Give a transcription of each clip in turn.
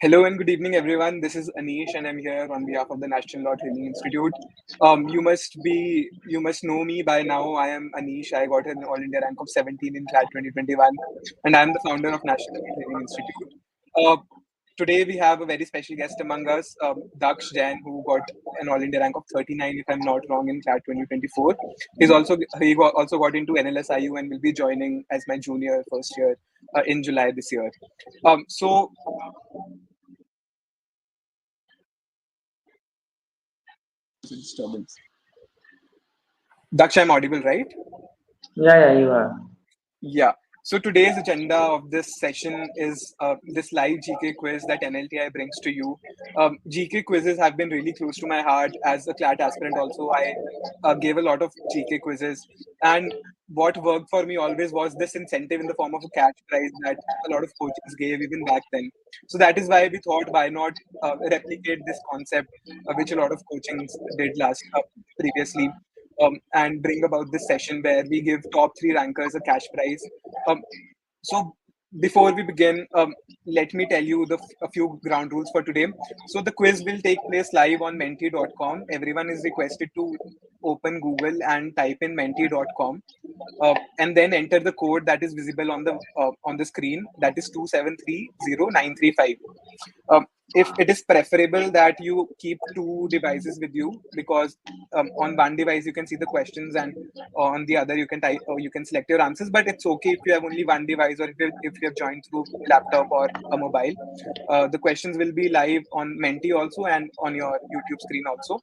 Hello and good evening, everyone. This is Anish, and I'm here on behalf of the National Law Training Institute. You must know me by now. I am Anish. I got an All India rank of 17 in CLAT 2021, and I'm the founder of National Law Training Institute. Uh, Today we have a very special guest among us, Daksh Jain, who got an All India rank of 39, if I'm not wrong, in CLAT 2024. Also got into NLSIU and will be joining as my junior first year in July this year. So disturbance. Daksh, I'm audible, right? Yeah, you are. Yeah. So today's agenda of this session is this live GK quiz that NLTI brings to you. GK quizzes have been really close to my heart as a CLAT aspirant. Also, I gave a lot of GK quizzes, and what worked for me always was this incentive in the form of a cash prize that a lot of coaches gave even back then. So that is why we thought, why not replicate this concept, which a lot of coachings did previously, and bring about this session where we give top three rankers a cash prize. Um, so before we begin, let me tell you a few ground rules for today. So the quiz will take place live on menti.com. Everyone is requested to open Google and type in menti.com, and then enter the code that is visible on the screen. That is 2730935. Um, if it is preferable that you keep two devices with you, because on one device you can see the questions and on the other you can type or you can select your answers, but it's okay if you have only one device, or if you have joined through laptop or a mobile. The questions will be live on Menti also and on your YouTube screen also.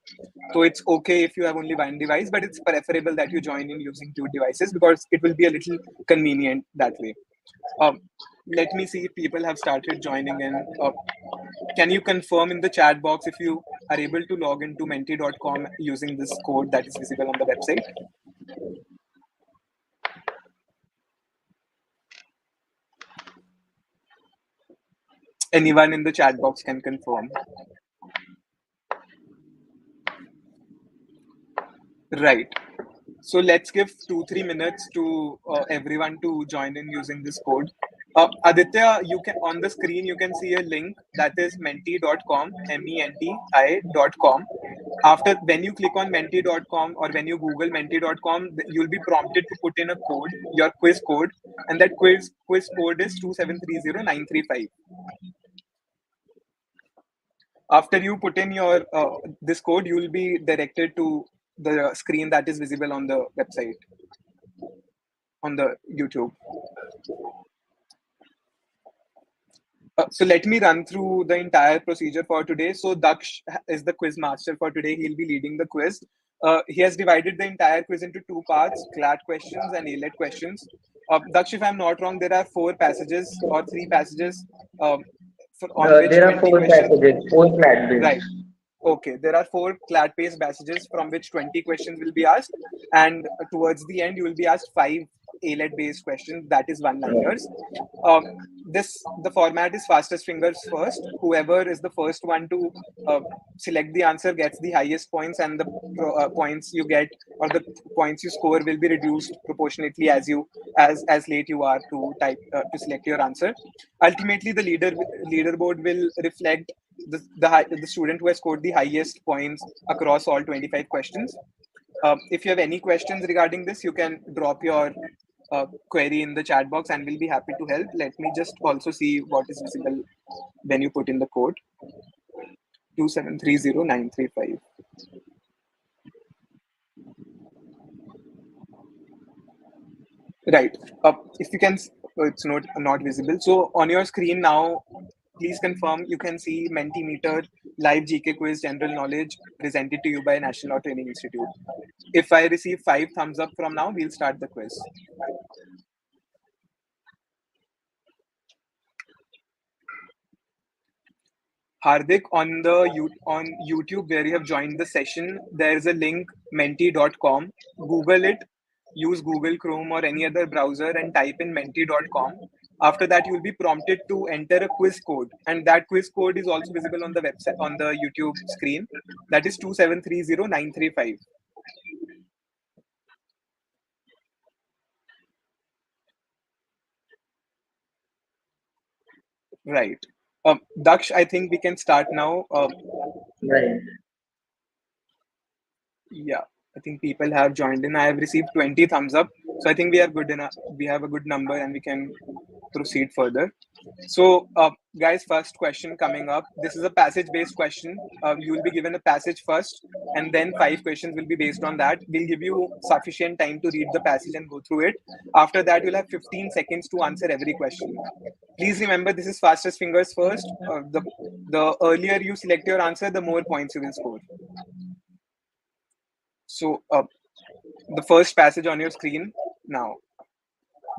So it's okay if you have only one device, but it's preferable that you join in using two devices because it will be a little convenient that way. um, Let me see if people have started joining in. Can you confirm in the chat box if you are able to log into menti.com using this code that is visible on the website? Anyone in the chat box can confirm. Right. So let's give 2-3 minutes to everyone to join in using this code. Aditya, you can on the screen you can see a link that is menti.com, menti.com. After when you click on menti.com or when you Google menti.com, you'll be prompted to put in a code, your quiz code, and that quiz code is 2730935. After you put in your this code, you will be directed to the screen that is visible on the website on the YouTube. So let me run through the entire procedure for today. So Daksh is the quiz master for today. He'll be leading the quiz. He has divided the entire quiz into two parts: CLAT questions and ALET questions. Daksh, if I'm not wrong, there are four passages or three passages um, on which There are 20 four questions. passages, four flat bills. Right. Okay, there are four CLAT-based passages from which 20 questions will be asked, and towards the end, you will be asked five ALET-based questions, that is one-liners. Um, the format is fastest fingers first. Whoever is the first one to select the answer gets the highest points, and the points you get or the points you score will be reduced proportionately as late you are to type to select your answer. Ultimately, the leaderboard will reflect the student who has scored the highest points across all 25 questions. If you have any questions regarding this, you can drop your query in the chat box and we'll be happy to help. Let me just also see what is visible when you put in the code 2730935. Right. If you can, it's not visible. So on your screen now, please confirm you can see Mentimeter live GK quiz general knowledge presented to you by National Law Training Institute. If I receive 5 thumbs up from now, we'll start the quiz. Hardik, on YouTube where you have joined the session, there is a link menti.com. Google it, use Google Chrome or any other browser and type in menti.com. After that, you will be prompted to enter a quiz code, and that quiz code is also visible on the website on the YouTube screen. That is 2730935. Right. Daksh, I think we can start now. Right. Yeah, I think people have joined in. I have received 20 thumbs up, so I think we are good enough. We have a good number, and we can proceed further. So, guys, first question coming up. This is a passage-based question. You will be given a passage first, and then 5 questions will be based on that. We'll give you sufficient time to read the passage and go through it. After that, you'll have 15 seconds to answer every question. Please remember, this is fastest fingers first. The earlier you select your answer, the more points you will score. So, the first passage on your screen now.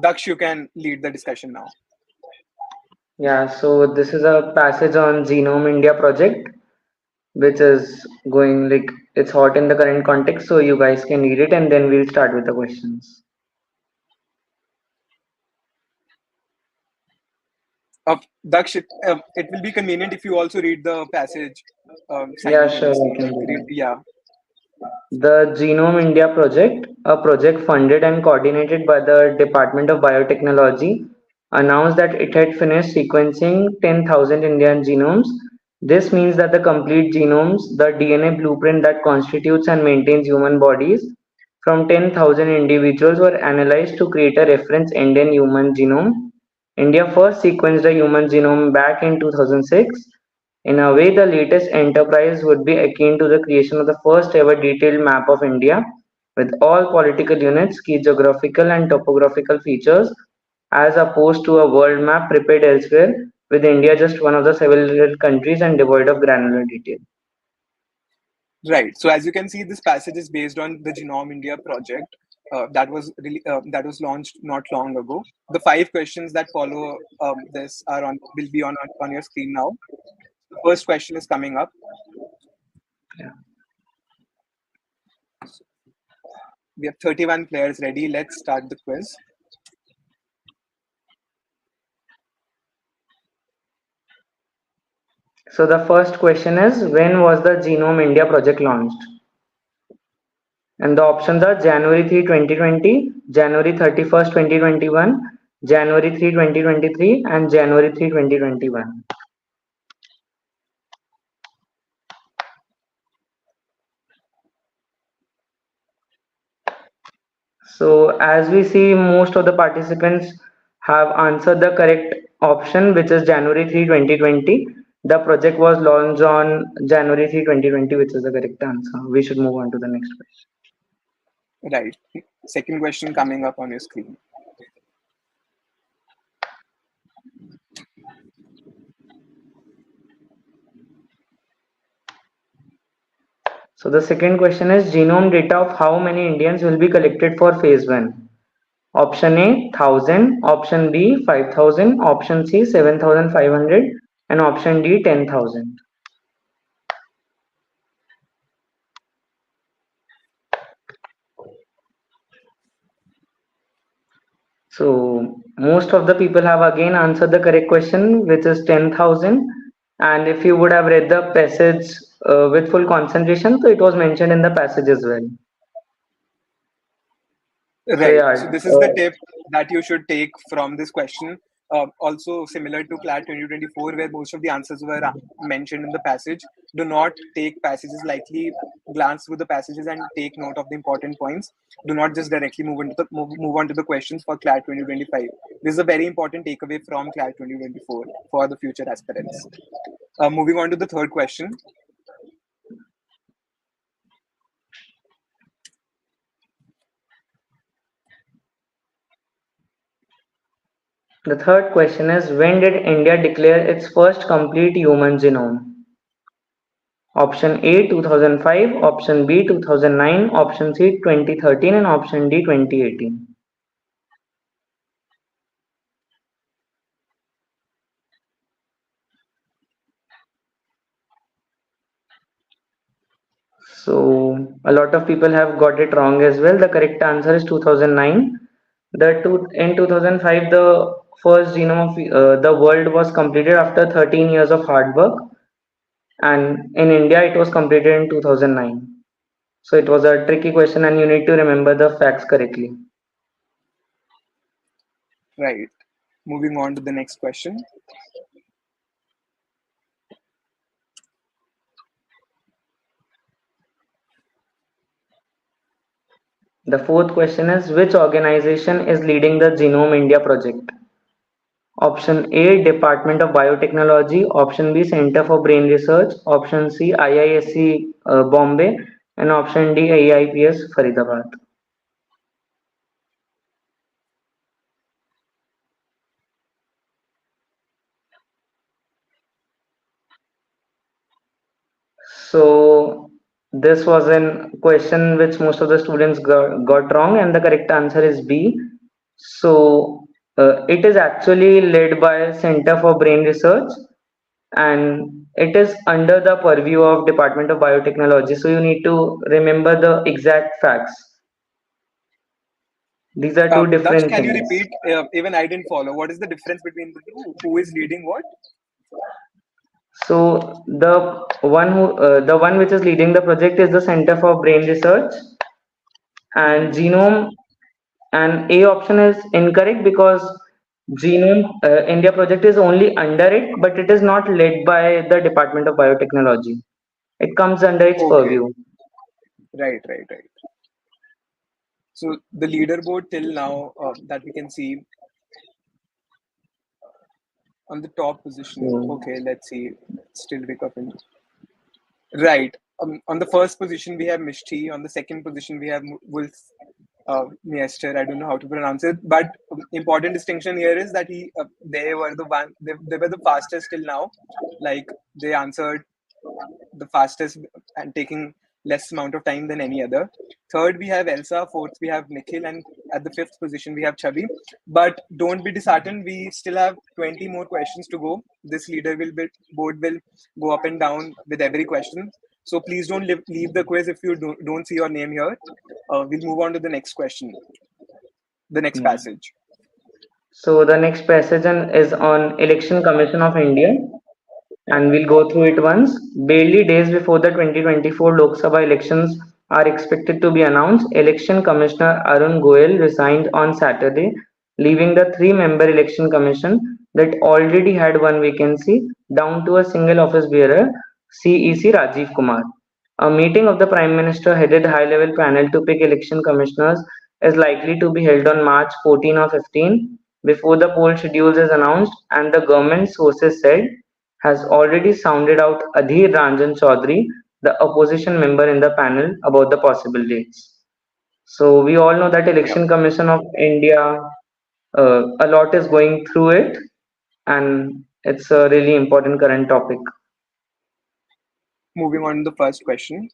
Daksh, you can lead the discussion now. Yeah, so this is a passage on Genome India project, which is going like it's hot in the current context, so you guys can read it and then we'll start with the questions. Daksh, it will be convenient if you also read the passage Yeah, sure, I simultaneously. can Like, do that. yeah, The Genome India project, a project funded and coordinated by the Department of Biotechnology, announced that it had finished sequencing 10,000 Indian genomes. This means that the complete genomes, the DNA blueprint that constitutes and maintains human bodies, from 10,000 individuals were analyzed to create a reference Indian human genome. India first sequenced a human genome back in 2006. In a way, the latest enterprise would be akin to the creation of the first ever detailed map of India, with all political units, key geographical and topographical features, as opposed to a world map prepared elsewhere, with India just one of the several countries and devoid of granular detail. right. So as you can see, this passage is based on the Genome India project that was launched not long ago. The 5 questions that follow this are on will be on your screen now. The first question is coming up. Yeah. We have 31 players ready. Let's start the quiz. So the first question is, when was the Genome India project launched? And the options are January 3, 2020, January 31st, 2021, January 3, 2023, and January 3, 2021. So as we see, most of the participants have answered the correct option, which is January 3, 2020. The project was launched on January 3, 2020, which is the correct answer. We should move on to the next question. Right. Second question coming up on your screen. So the second question is genome data of how many Indians will be collected for phase 1? Option A 1000, option B 5000, option C 7500, and option D 10,000. So most of the people have again answered the correct question, which is 10,000. And if you would have read the passage with full concentration, so it was mentioned in the passage as well. So Right. yeah, So this is the tip that you should take from this question. Also similar to CLAT 2024, where most of the answers were mentioned in the passage. Do not take passages lightly. Glance through the passages and take note of the important points. Do not just directly move on to the questions for CLAT 2025. This is a very important takeaway from CLAT 2024 for the future aspirants. Moving on to the third question. the third question is, when did India declare its first complete human genome? Option A 2005, option B 2009, option C 2013, and option D 2018. So a lot of people have got it wrong as well. The correct answer is 2009. In 2005, the first genome of the world was completed after 13 years of hard work, and in India, it was completed in 2009. So it was a tricky question, and you need to remember the facts correctly. Right. Moving on to the next question. The fourth question is, which organization is leading the Genome India project? Option A, Department of Biotechnology. Option B, Center for Brain Research. Option C, IISc Bombay. And option D, AIPS Faridabad. So this was a question which most of the students got wrong, and the correct answer is B. So it is actually led by Center for Brain Research, and it is under the purview of Department of Biotechnology. So you need to remember the exact facts. These are two Daksh, different can you things. repeat? Even I didn't follow. What is the difference between the two? Who is leading what? So the one which is leading the project is the Center for Brain Research, and Hmm. Genome. And A option is incorrect because Genome India project is only under it, but it is not led by the Department of Biotechnology. It comes under its Okay. purview. Right, right, right. So the leaderboard till now that we can see on the top position. So, Okay, let's see. Still wake up in. Right. On the first position we have Mishti. On the second position we have Wolf Miester. I don't know how to pronounce it, but important distinction here is that they were the one they were the fastest till now. Like they answered the fastest and taking less amount of time than any other. Third, we have Elsa. Fourth, we have Nikhil. And at the fifth position, we have Chavi. But don't be disheartened. We still have 20 more questions to go. This board will go up and down with every question. So please don't leave the quiz if you don't see your name here. We'll move on to the next question, the next yeah. passage. So the next passage is on Election Commission of India, and we'll go through it once. Barely days before the 2024 Lok Sabha elections are expected to be announced, Election Commissioner Arun Goel resigned on Saturday, leaving the three-member election commission that already had one vacancy down to a single office bearer, CEC Rajiv Kumar. A meeting of the Prime Minister headed high-level panel to pick election commissioners is likely to be held on March 14 or 15 before the poll schedules is announced, and the government sources said has already sounded out Adhir Ranjan Chaudhary, the opposition member in the panel, about the possible dates. So we all know that Yeah. Election Commission of India, a lot is going through it, and it's a really important current topic. Moving on to the first question.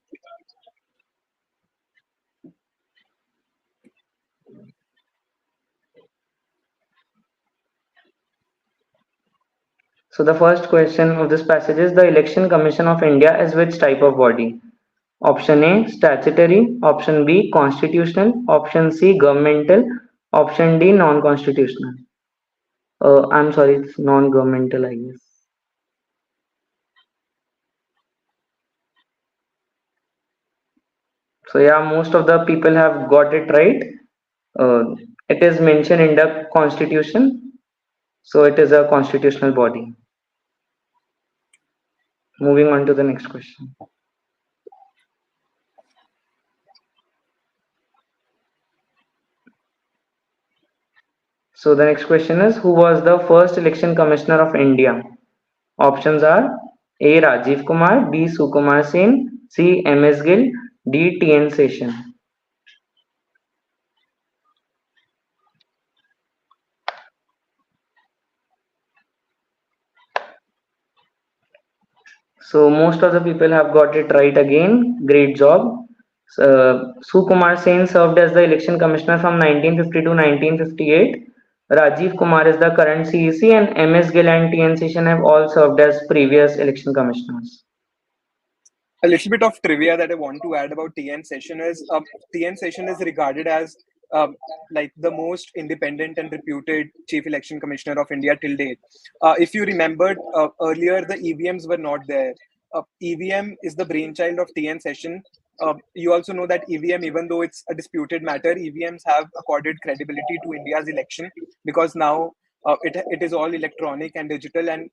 So the first question of this passage is, the Election Commission of India is which type of body? Option A, statutory. Option B, constitutional. Option C, governmental. Option D, non-constitutional. I'm sorry, it's non-governmental, I guess. So yeah, most of the people have got it right. Uh, it is mentioned in the constitution, so it is a constitutional body. Moving on to the next question. So the next question is, who was the first election commissioner of India? Options are A. Rajiv Kumar, B. Sukumar Sen, C. M.S. Gill, D. T.N. Seshan. So most of the people have got it right again. Great job. Sukumar Sen served as the election commissioner from 1950 to 1958. Rajiv Kumar is the current CEC, and MS Gill and TN Seshan have all served as previous election commissioners. A little bit of trivia that I want to add about TN Session is TN Session is regarded as like the most independent and reputed chief election commissioner of India till date. If you remembered earlier, the EVMs were not there. EVM is the brainchild of TN Session. You also know that EVM, even though it's a disputed matter, EVMs have accorded credibility to India's election because now it is all electronic and digital, and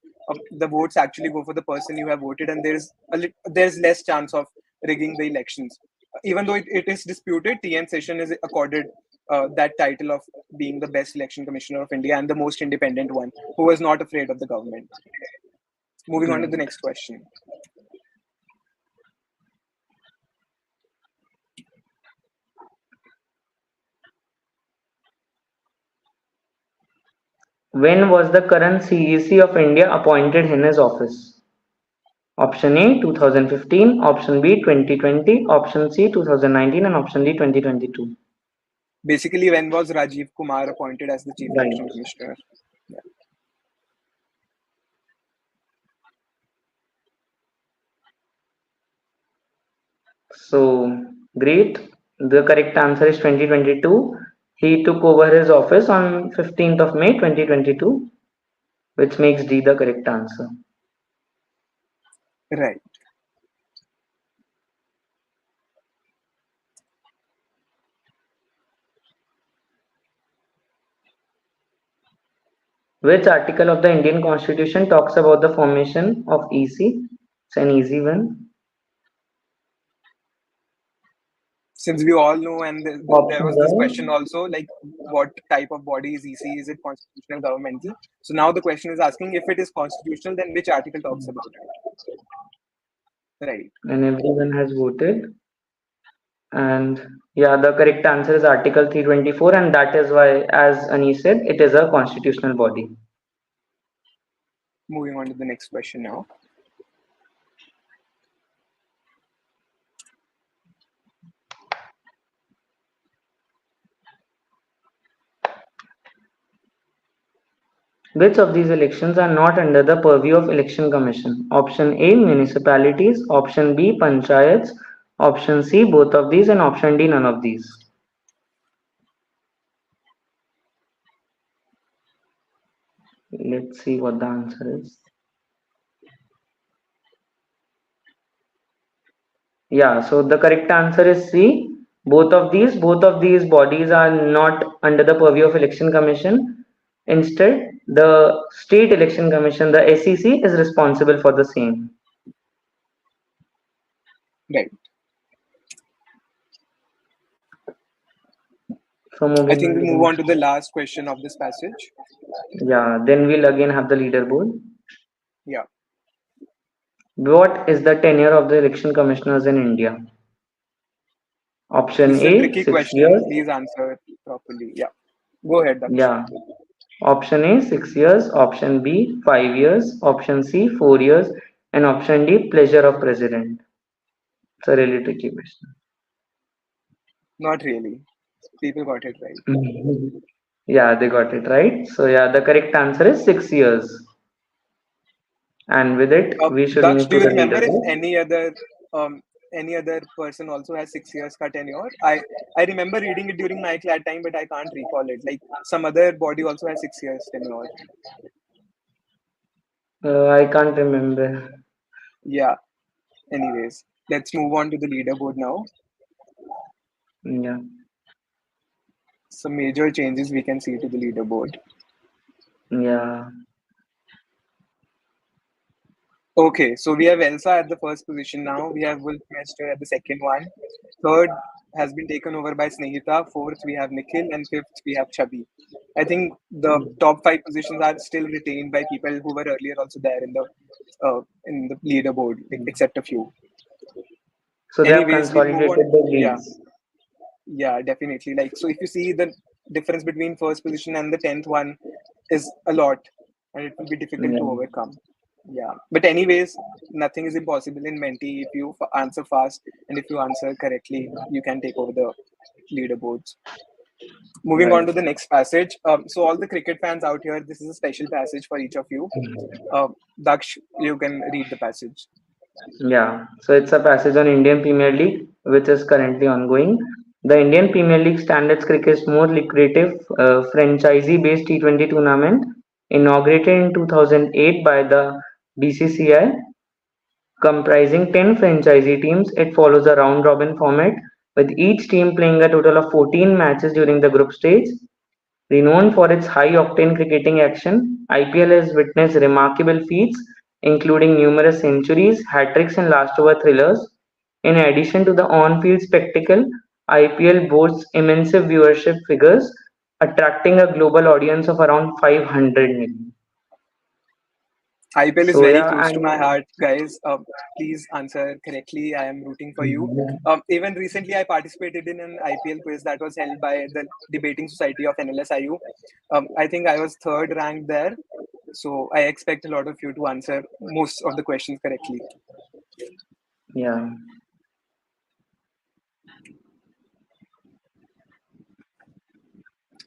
the votes actually go for the person you have voted, and there's less chance of rigging the elections. even though it is disputed, TN Session is accorded that title of being the best election commissioner of India and the most independent one who was not afraid of the government. Moving on to the next question. When was the current CEC of India appointed in his office? Option A 2015, option B 2020, option C 2019, and option D 2022. Basically, when was Rajiv Kumar appointed as the chief Right. election commissioner? Yeah. So great. The correct answer is 2022. He took over his office on 15th of May 2022, which makes D the correct answer. Right. Which article of the Indian Constitution talks about the formation of EC? It's an easy one. Since we all know, and there Options was this are question also, like what type of body is EC? Is it constitutional, governmental? So now the question is asking, if it is constitutional, then which article talks about it? Right. and everyone has voted. And yeah, the correct answer is Article 324, and that is why, as Anish said, it is a constitutional body. Moving on to the next question now. Which of these elections are not under the purview of Election Commission? Option A, municipalities. Option B, panchayats. Option C, both of these, and option D, none of these. Let's see what the answer is. Yeah, so the correct answer is C. Both of these bodies are not under the purview of Election Commission. Instead, the State Election Commission, the SEC, is responsible for the same. Right. So I moving think on we to the move on to next. the last question of this passage. Yeah, then we'll again have the leaderboard. Yeah. What is the tenure of the election commissioners in India? This Option is a A, tricky 6 years. question. Please answer properly. Yeah. Go ahead, Daksh. Yeah. Option A, 6 years. Option B, 5 years. Option C, 4 years. And option D, pleasure of president. It's a really tricky question. Not really. People got it right. Yeah, they got it right. So yeah, the correct answer is 6 years. And with it, we should Daksh, move do to you the remember if leaderboard. any other person also has 6 years ka tenure? I remember reading it during my class time, but I can't recall it. Like some other body also has 6 years tenure. I can't remember. Yeah. Anyways, let's move on to the leaderboard now. Yeah. Some major changes we can see to the leaderboard. Yeah. Okay, so we have Elsa at the first position now. We have Wolfmeister at the second one. Third has been taken over by Snehita. Fourth, we have Nikhil. And fifth, we have Chubby. I think the top 5 positions are still retained by people who were earlier also there in the leaderboard, except a few. So they have Anyways, we'll move consolidated on. the Yeah, leads. yeah, definitely. Like, so if you see the difference between first position and the 10th one is a lot, and it will be difficult to Yeah. overcome. Yeah, but anyways, nothing is impossible in Menti. If you answer fast and if you answer correctly, you can take over the leaderboards. Moving on Right. to the next passage. So all the cricket fans out here, this is a special passage for each of you. Daksh, you can read the passage. Yeah, so it's a passage on Indian Premier League, which is currently ongoing. The Indian Premier League Standards Cricket's more lucrative franchisee-based T20 tournament, inaugurated in 2008 by the BCCI, comprising 10 franchisee teams. It follows a round-robin format, with each team playing a total of 14 matches during the group stage. Renowned for its high-octane cricketing action, IPL has witnessed remarkable feats, including numerous centuries, hat-tricks, and last-over thrillers. In addition to the on-field spectacle, IPL boasts immense viewership figures, attracting a global audience of around 500 million. IPL is So very yeah, close to my and heart, guys. Please answer correctly. I am rooting for you. Even recently, I participated in an IPL quiz that was held by the Debating Society of NLSIU. I think I was third ranked there. So I expect a lot of you to answer most of the questions correctly. yeah.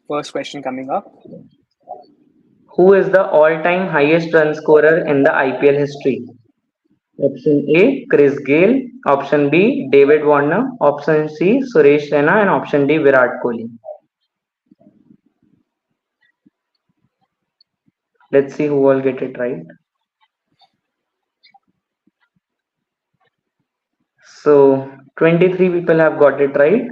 First question coming up. Who is the all-time highest run scorer in the IPL history? Option A, Chris Gale. Option B, David Warner. Option C, Suresh Raina. And option D, Virat Kohli. Let's see who will get it right. So 23 people have got it right.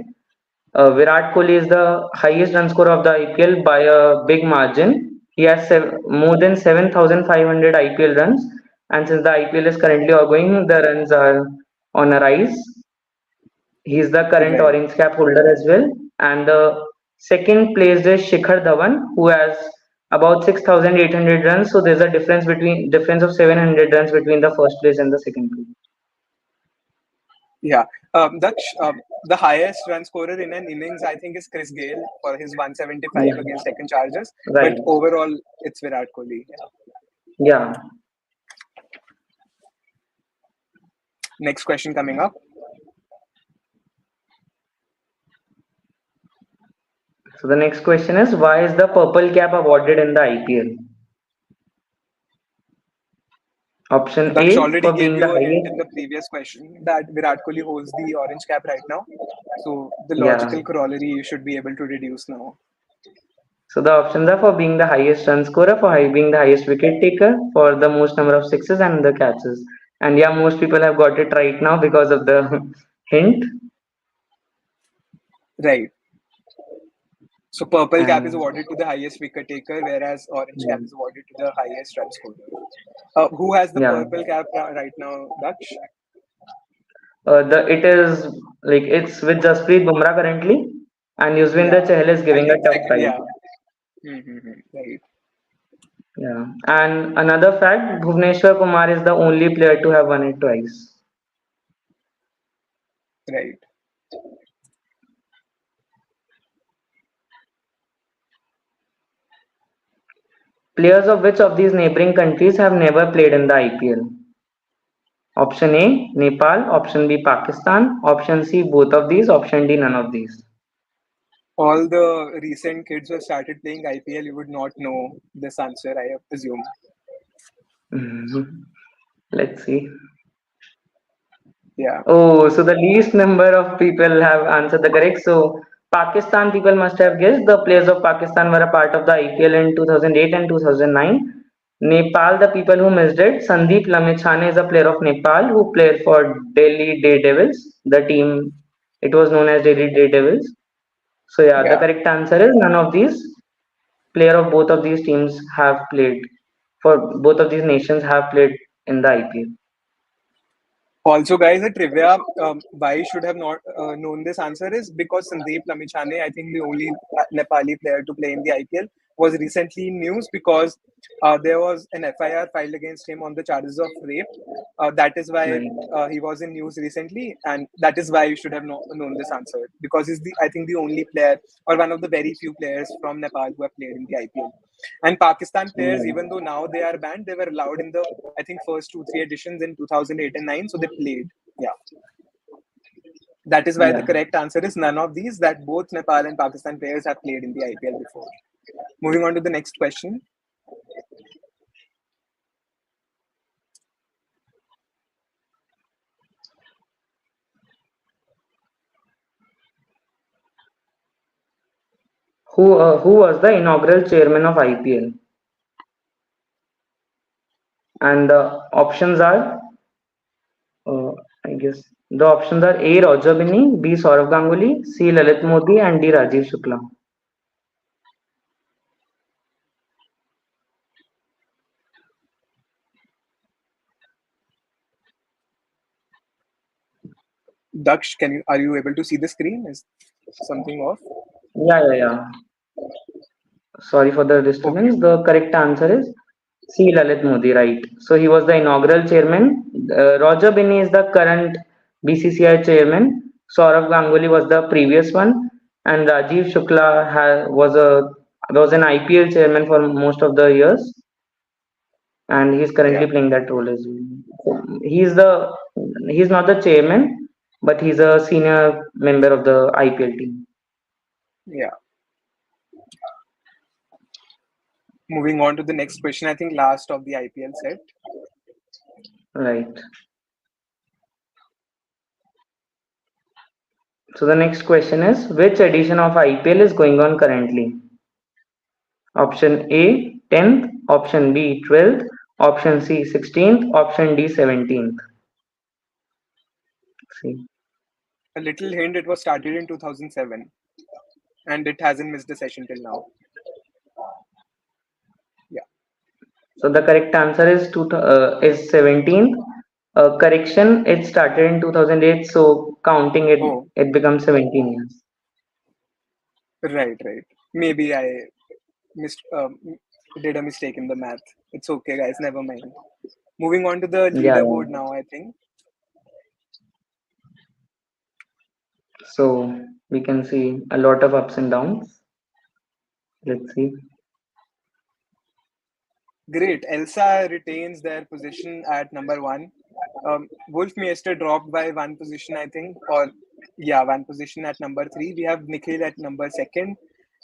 Virat Kohli is the highest run scorer of the IPL by a big margin. He has more than 7,500 IPL runs, and since the IPL is currently ongoing, the runs are on a rise. He is the current Right. orange cap holder as well. And the second placed is Shikhar Dhawan, who has about 6,800 runs. So there's a difference of 700 runs between the first place and the second place. Yeah. Daksh, the highest run scorer in an innings, I think, is Chris Gale for his 175 Yeah, against Deccan Chargers. But right. overall, it's Virat Kohli. Yeah. Yeah. Next question coming up. So the next question is, why is the purple cap awarded in the IPL? Option Daksh A, already for gave being the you a hint highest. in the previous question that Virat Kohli holds the orange cap right now. So the Yeah. logical corollary you should be able to deduce now. So the options are for being the highest run scorer, for being the highest wicket taker, for the most number of sixes and the catches. And yeah, most people have got it right now because of the hint. Right. So purple cap is And awarded to the highest wicket taker, whereas orange yeah, cap is awarded to the highest run scorer. Who has the yeah. purple cap right now, Daksh? The it is like it's with Jasprit Bumrah currently, and Yuzvendra Yeah, Chahal is I giving a think tough second. fight. Yeah. Right. Yeah. And another fact, Bhuvneshwar Kumar is the only player to have won it twice. Right. Players of which of these neighboring countries have never played in the IPL? Option A, Nepal. Option B, Pakistan. Option C, both of these. Option D, none of these. All the recent kids who have started playing IPL, you would not know this answer, I assume. Mhm. Let's see. Yeah. Oh, so the least number of people have answered the correct. So Pakistan people must have guessed. The players of Pakistan were a part of the IPL in 2008 and 2009. Nepal, the people who missed it, Sandeep Lamichhane is a player of Nepal who played for Delhi Daredevils. The team, it was known as Delhi Daredevils. So yeah, the Yeah. correct answer is none of these. Player of both of these teams have played for both of these nations have played in the IPL. Also, guys, a trivia why you should have not known this answer is because Sandeep Lamichhane, I think the only Nepali player to play in the IPL, was recently in news because there was an FIR filed against him on the charges of rape. That is why Right. he was in news recently, and that is why you should have known this answer because he's the I think the only player or one of the very few players from Nepal who have played in the IPL. And Pakistan players, Yeah. even though now they are banned, they were allowed in the I think first 2 3 editions in 2008 and 9, so they played. Yeah, that is why the Yeah. correct answer is none of these. That both Nepal and Pakistan players have played in the IPL before. Moving on to the next question. Who was the inaugural chairman of IPL? And the options are, uh, I guess, the options are A. Roger Binny, B. Saurav Ganguly, C. Lalit Modi, and D. Rajiv Shukla. Daksh, are you able to see the screen? Is something off? Yeah, yeah, yeah. Sorry for the Okay. disturbance. The correct answer is C. Lalit Modi, right? So he was the inaugural chairman. Roger Binny is the current BCCI chairman. Saurav Ganguly was the previous one, and Rajiv Shukla was an IPL chairman for most of the years, and he's Yeah. currently playing that role as well. He's the he's not the chairman, but he's a senior member of the IPL team. Yeah. Moving on to the next question. I think last of the IPL set. Right. So the next question is which edition of IPL is going on currently? Option A 10th, option B 12th, option C 16th, option D 17th. See. A little hint: it was started in 2007, and it hasn't missed a session till now. Yeah. So the correct answer is 17th. Correction, it started in 2008, so counting it, Oh, it becomes 17 years. right. Maybe I missed, did a mistake in the math. It's okay, guys. Never mind. Moving on to the Yeah, leaderboard yeah. now, I think. So we can see a lot of ups and downs. Let's see. Great. Elsa retains their position at number one. Wolf Meister dropped by one position, I think, or yeah, one position at number three. We have Nikhil at number second.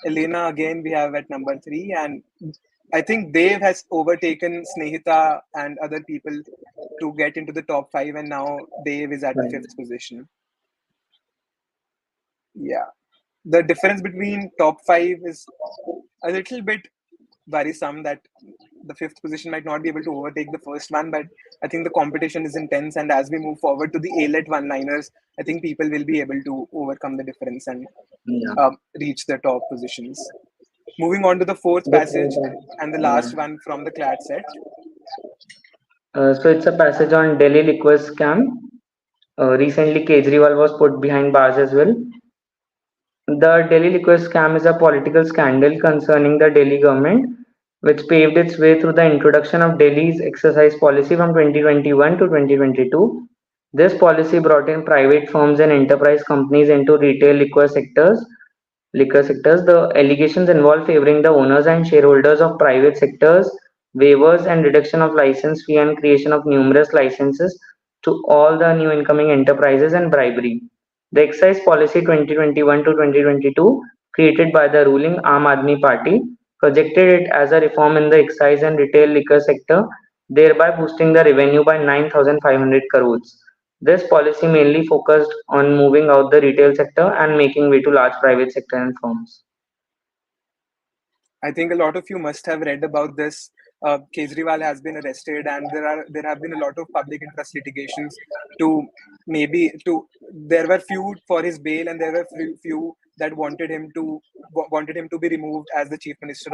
Elena again we have at number three, and I think Dev has overtaken Snehita and other people to get into the top five, and now Dev is at the Right. fifth position. Yeah, the difference between top five is a little bit worrisome that the fifth position might not be able to overtake the first one, but I think the competition is intense, and as we move forward to the A-let one-liners, I think people will be able to overcome the difference and Yeah. reach the top positions. Moving on to the fourth Before passage that, and the yeah. last one from the Clad set. So it's a passage on Delhi liquor scam. Recently, Kejriwal was put behind bars as well. The Delhi liquor scam is a political scandal concerning the Delhi government, which paved its way through the introduction of Delhi's excise policy from 2021 to 2022. This policy brought in private firms and enterprise companies into retail liquor sectors. The allegations involve favoring the owners and shareholders of private sectors, waivers and reduction of license fee and creation of numerous licenses to all the new incoming enterprises and bribery. The excise policy 2021 to 2022, created by the ruling Aam Aadmi Party, projected it as a reform in the excise and retail liquor sector, thereby boosting the revenue by 9,500 crores. This policy mainly focused on moving out the retail sector and making way to large private sector and firms. I think a lot of you must have read about this. Kejriwal has been arrested, and there have been a lot of public interest litigations to maybe to there were few for his bail, and there were few that wanted him to be removed as the chief minister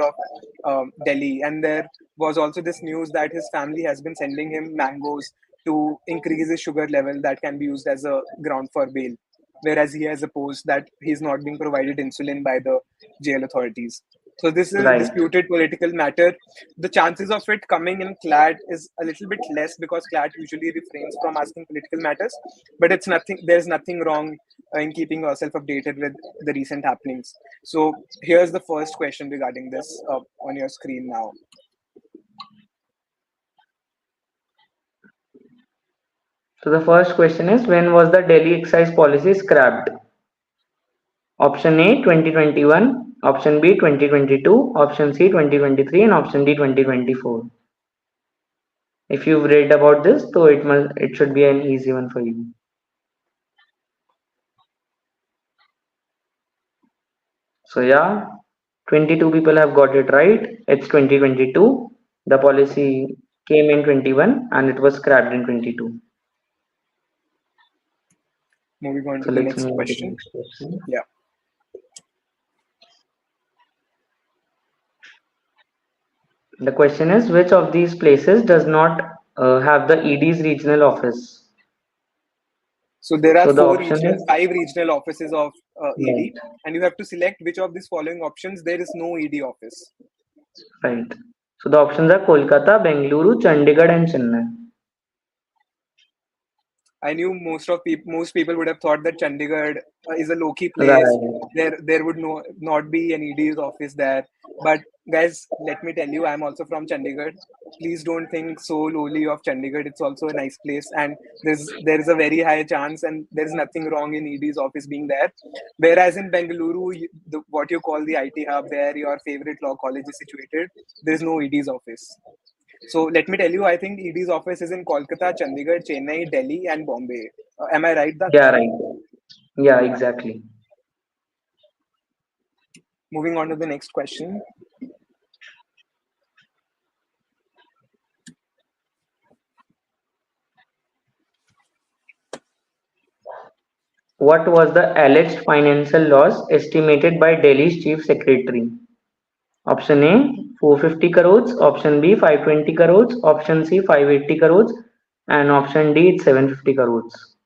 of Delhi. And there was also this news that his family has been sending him mangoes to increase his sugar level that can be used as a ground for bail, whereas he has opposed that he's not being provided insulin by the jail authorities. So this is a Right. disputed political matter. The chances of it coming in CLAD is a little bit less because CLAD usually refrains from asking political matters. But it's nothing. There's nothing wrong in keeping yourself updated with the recent happenings. So here's the first question regarding this on your screen now. So the first question is when was the Delhi excise policy scrapped? Option A 2021, option B 2022, option C 2023, and option D 2024. If you've read about this, so it should be an easy one for you. So yeah, 22 people have got it right. It's 2022. The policy came in 21 and it was scrapped in 22. Moving on to So the let's next move on to the question. next question. Yeah. The question is which of these places does not have the ED's regional office? So there are So the option is five regional offices of ED, right. and you have to select which of these following options there is no ED office. Right. So the options are Kolkata, Bengaluru, Chandigarh, and Chennai. I knew most people would have thought that Chandigarh is a low-key place. Right. There would not be an ED's office there. But guys, let me tell you, I'm also from Chandigarh. Please don't think so lowly of Chandigarh. It's also a nice place, and there is a very high chance, and there is nothing wrong in ED's office being there. Whereas in Bengaluru, what you call the IT hub, where your favorite law college is situated, there is no ED's office. So let me tell you, I think ED's office is in Kolkata, Chandigarh, Chennai, Delhi, and Bombay. Am I right, Yeah, Daksh? right. Yeah, exactly. Moving on to the next question. What was the alleged financial loss estimated by Delhi's chief secretary? Option A 450 crores, option B 520 crores, option C 580 crores, and option D it's 750 crores.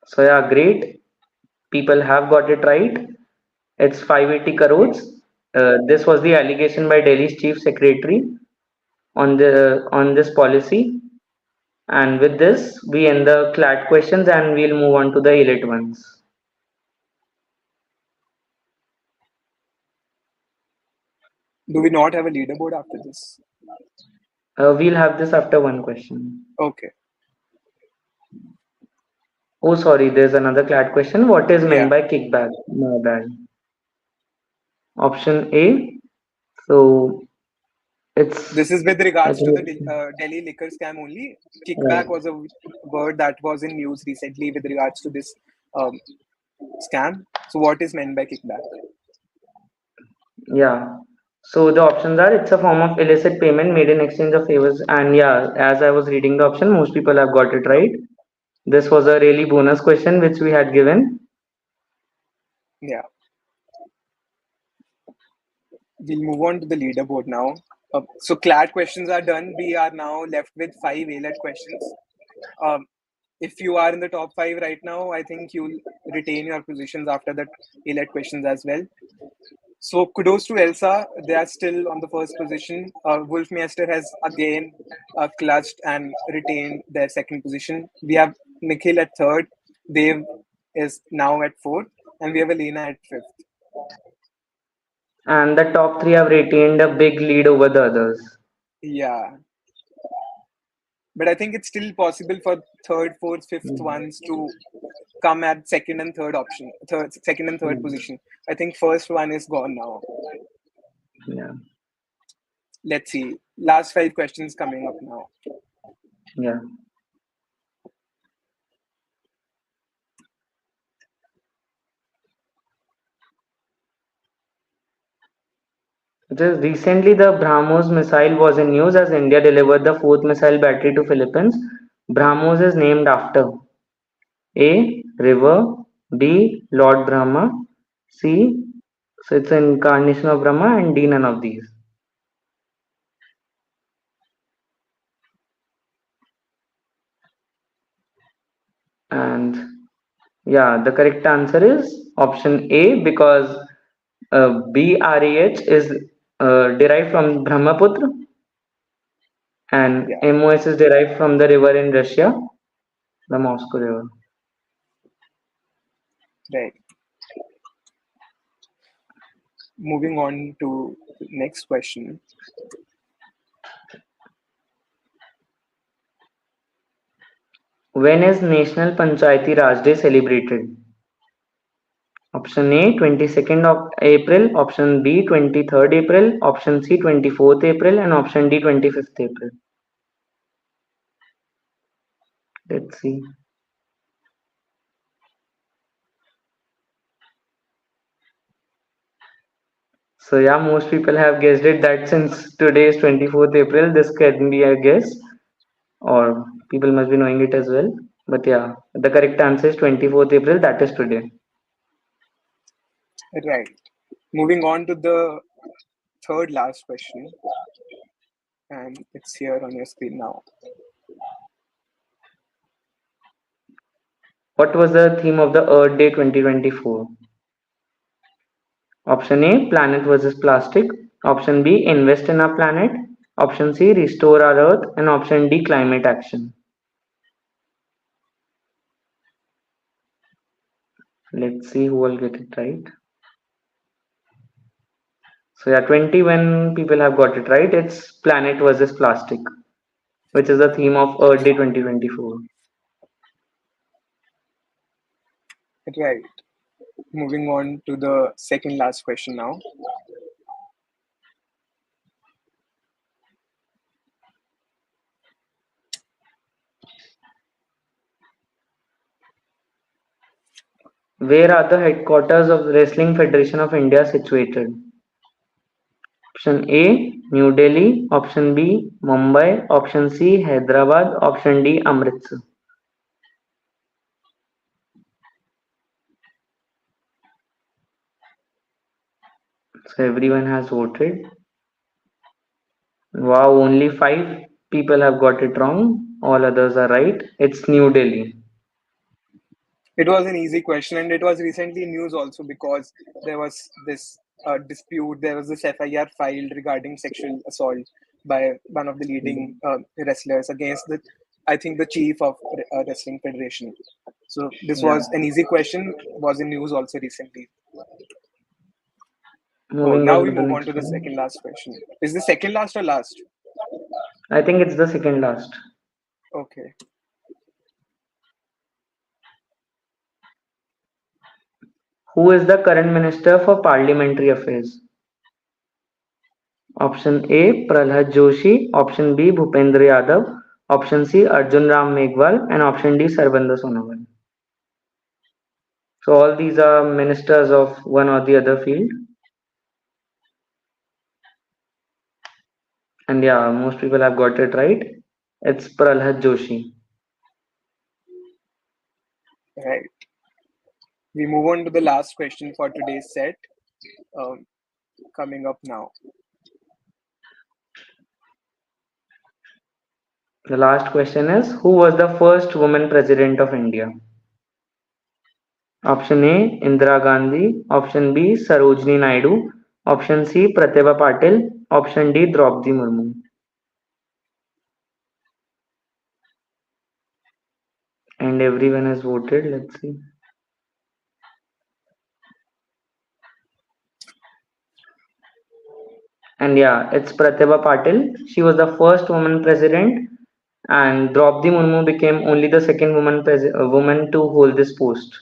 So yeah, great. People have got it right. It's 580 Okay. crores. This was the allegation by Delhi's chief secretary on this policy. And with this, we end the CLAT questions and we'll move on to the elite ones. Do we not have a leaderboard after this? We'll have this after one question. Okay. Oh, sorry, there's another CLAT question. What is meant Yeah. by kickback? My bad. Option A. So it's, This is with I regards to think, the Delhi liquor scam only. right. Kickback was a word that was in news recently with regards to this um, scam. So, what is meant by kickback? Yeah. So the options are it's a form of illicit payment made in exchange of favors. And yeah, as I was reading the option, most people have got it right. This was a really bonus question which we had given. Yeah. We'll move on to the leaderboard now. So, CLAT questions are done. We are now left with five ALET questions. Um, if you are in the top five right now, I think you'll retain your positions after the ALET questions as well. So kudos to Elsa. They are still on the first position. Wolfmeister has again clutched and retained their second position. We have Nikhil at third. Dev is now at fourth. And we have Elena at fifth. And the top three have retained a big lead over the others. Yeah. But I think it's still possible for third, fourth, fifth ones to come at second and third Mm, position. I think first one is gone now. yeah, Let's see. Last five questions coming up now. yeah. Just recently, the BrahMos missile was in news as India delivered the fourth missile battery to Philippines. BrahMos is named after A. River, B. Lord Brahma, C. So it's an incarnation of Brahma, and D. None of these. And yeah, the correct answer is option A because BRAH is derived from Brahmaputra and Yeah, MOS is derived from the river in Russia, the Moscow River. right. Moving on to the next question. When is National Panchayati Raj Day celebrated? Option A 22nd of April, option B 23rd April, option C 24th April, and option D 25th April. Let's see. So yeah, most people have guessed it that since today is 24th April, this can be a guess, or people must be knowing it as well. But yeah, the correct answer is 24th April, that is today. Right. Moving on to the third last question, and it's here on your screen now. What was the theme of the Earth Day 2024? Option A, planet versus plastic. Option B, invest in our planet. Option C, restore our Earth. And option D, climate action. Let's see who will get it right. So yeah, 21 people have got it right. It's planet versus plastic, which is the theme of Earth Day 2024. Right. Moving on to the second last question now. Where are the headquarters of the Wrestling Federation of India situated? Option A, New Delhi. Option B, Mumbai. Option C, Hyderabad. Option D, Amritsar. So everyone has voted. Wow, only 5 people have got it wrong. All others are right. It's New Delhi. It was an easy question, and it was recently news also because there was this dispute. There was this FIR filed regarding sexual assault by one of the leading wrestlers against I think, the chief of Wrestling Federation. So this Yeah. was an easy question. Was in news also recently. Oh, Moving now on we to the move on next to the one. second last question. Is the second last or last? I think it's the second last. Okay. Who is the current Minister for Parliamentary Affairs? Option A, Pralhad Joshi. Option B, Bhupendra Yadav. Option C, Arjun Ram Meghwal. And option D, Sarabanda Sonowal. So all these are ministers of one or the other field. And yeah, most people have got it right. It's Pralhad Joshi. Right. We move on to the last question for today's set. Coming up now. The last question is, who was the first woman president of India? Option A, Indira Gandhi. Option B, Sarojini Naidu. Option C, Pratibha Patil. Option D, Draupadi Murmu. And everyone has voted. Let's see. And yeah, it's Pratibha Patil. She was the first woman president, and Draupadi Murmu became only the second woman to hold this post.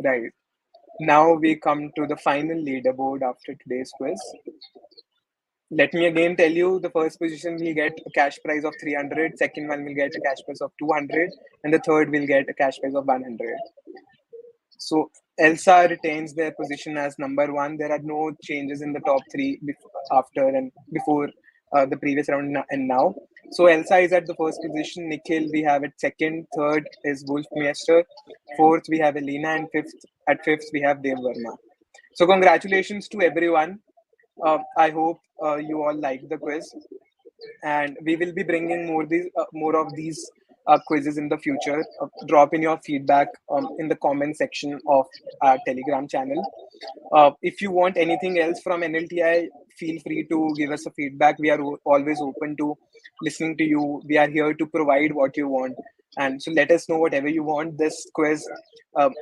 Right. Now we come to the final leaderboard after today's quiz. Let me again tell you, the first position will get a cash prize of 300, second one will get a cash prize of 200, and the third will get a cash prize of 100. So Elsa retains their position as number one. There are no changes in the top three after and before the previous round and now. So Elsa is at the first position. Nikhil we have at second. Third is Wolfmeister. Fourth we have Elena, and fifth we have Dev Verma. So congratulations to everyone. I hope you all liked the quiz, and we will be bringing more of these quizzes in the future. Drop in your feedback in the comment section of our Telegram channel. If you want anything else from NLTI, feel free to give us a feedback. We are always open to listening to you. We are here to provide what you want. And so let us know whatever you want. This quiz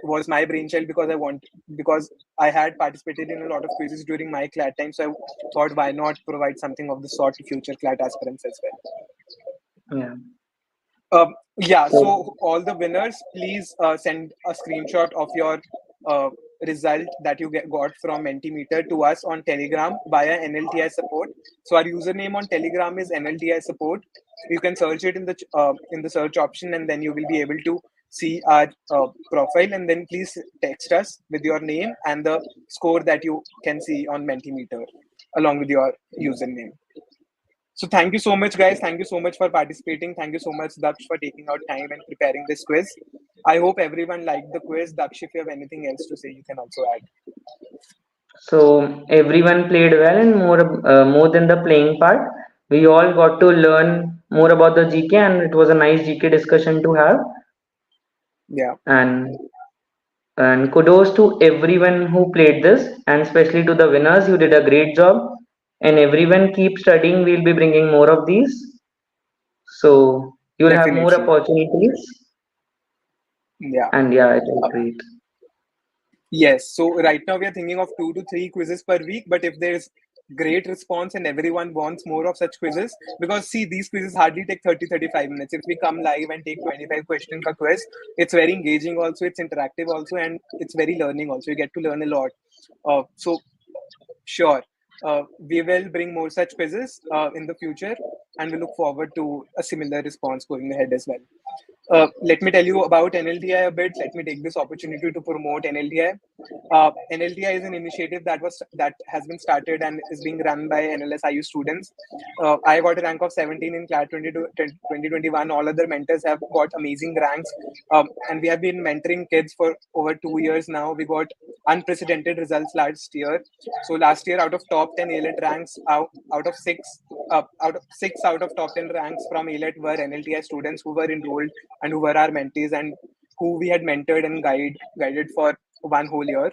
was my brainchild because I had participated in a lot of quizzes during my CLAT time. So I thought, why not provide something of the sort to future CLAT aspirants as well. Yeah. Yeah, so all the winners, please send a screenshot of your result that you got from Mentimeter to us on Telegram via NLTI support. So our username on Telegram is NLTI support. You can search it in the search option, and then you will be able to see our profile. And then please text us with your name and the score that you can see on Mentimeter along with your username. So thank you so much, guys. Thank you so much for participating. Thank you so much, Daksh, for taking out time and preparing this quiz. I hope everyone liked the quiz. Daksh, if you have anything else to say, you can also add. So everyone played well, and more than the playing part, we all got to learn more about the GK, and it was a nice GK discussion to have. Yeah, And and kudos to everyone who played this, and especially to the winners. You did a great job, and everyone keep studying. We'll be bringing more of these, so you'll have more definitely. opportunities. Yeah. And yeah, it was Uh, great. Yes. So right now we are thinking of 2 to 3 quizzes per week. But if there's great response and everyone wants more of such quizzes, because see, these quizzes hardly take 30-35 minutes. If we come live and take 25 question ka quiz, it's very engaging also, it's interactive also, and it's very learning also. You get to learn a lot. So sure, we will bring more such quizzes in the future, and we look forward to a similar response going ahead as well. Let me tell you about NLTI a bit. Let me take this opportunity to promote NLTI. NLTI is an initiative that has been started and is being run by NLSIU students. I got a rank of 17 in CLAT 2021. All other mentors have got amazing ranks, and we have been mentoring kids for over 2 years now. We got unprecedented results last year. So last year, out of top 10 ALET ranks, out of six out of top 10 ranks from ALET were NLTI students who were enrolled and who were our mentees and who we had mentored and guided for one whole year.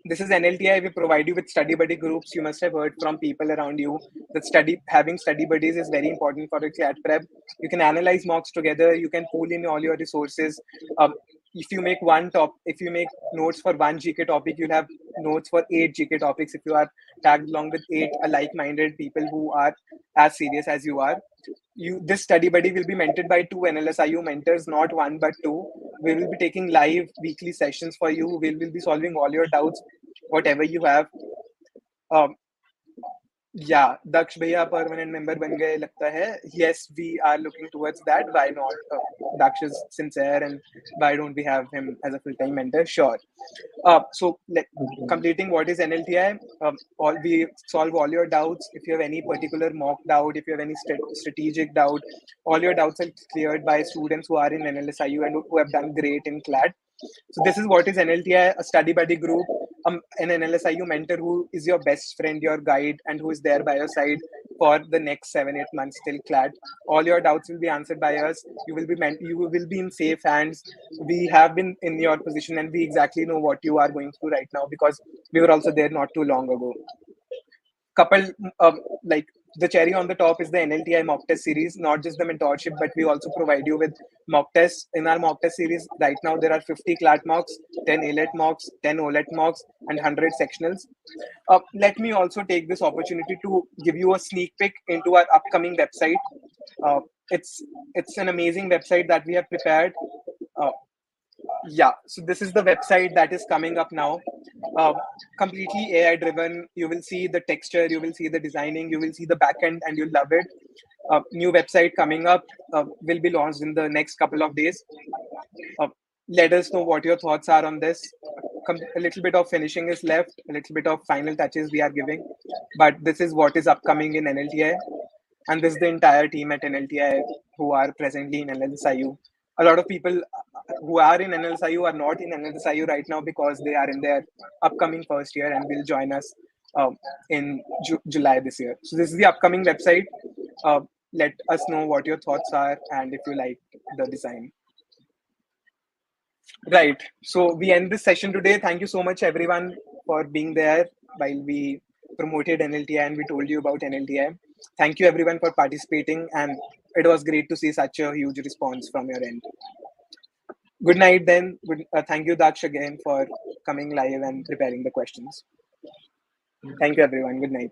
This is NLTI. We provide you with study buddy groups. You must have heard from people around you that having study buddies is very important for a CLAT prep. You can analyze mocks together. You can pool in all your resources. If you make notes for one GK topic, you'll have notes for 8 GK topics if you are tagged along with 8 like-minded people who are as serious as you are. This study buddy will be mentored by 2 NLSIU mentors, not one but two. We will be taking live weekly sessions for you. We will be solving all your doubts, whatever you have. Um, yeah, Daksh bhaiya permanent member ban gaye lagta hai. Yes, we are looking towards that. Why not? Daksh is sincere, and why don't we have him as a full-time mentor? Sure. Completing what is NLTI, all we solve all your doubts. If you have any particular mock doubt, if you have any strategic doubt, all your doubts are cleared by students who are in NLSIU and who have done great in CLAD. So this is what is NLTI, a study buddy group, an NLSIU mentor who is your best friend, your guide, and who is there by your side for the next 7-8 months till CLAD. All your doubts will be answered by us. You will be in safe hands. We have been in your position, and we exactly know what you are going through right now because we were also there not too long ago. Couple like the cherry on the top is the NLTI mock test series, not just the mentorship, but we also provide you with mock tests. In our mock test series, right now there are 50 CLAT mocks, 10 ALET mocks, 10 OLET mocks, and 100 sectionals. Let me also take this opportunity to give you a sneak peek into our upcoming website. Uh, it's an amazing website that we have prepared. Uh, yeah, so this is the website that is coming up now. uh, Completely AI driven. You will see the texture, you will see the designing, you will see the backend, and you'll love it. New website coming up, will be launched in the next couple of days. uh, Let us know what your thoughts are on this. A little bit of finishing is left, a little bit of final touches we are giving, but this is what is upcoming in NLTI, and this is the entire team at NLTI who are presently in NLSIU. A lot of people who are in NLSIU are not in NLSIU right now because they are in their upcoming first year and will join us in July this year. So this is the upcoming website. Uh, let us know what your thoughts are and if you like the design. Right. So we end this session today. Thank you so much, everyone, for being there while we promoted NLTI and we told you about NLTI. Thank you, everyone, for participating. And it was great to see such a huge response from your end. Good night, then. Thank you, Daksh, again for coming live and preparing the questions. Thank you, everyone. Good night.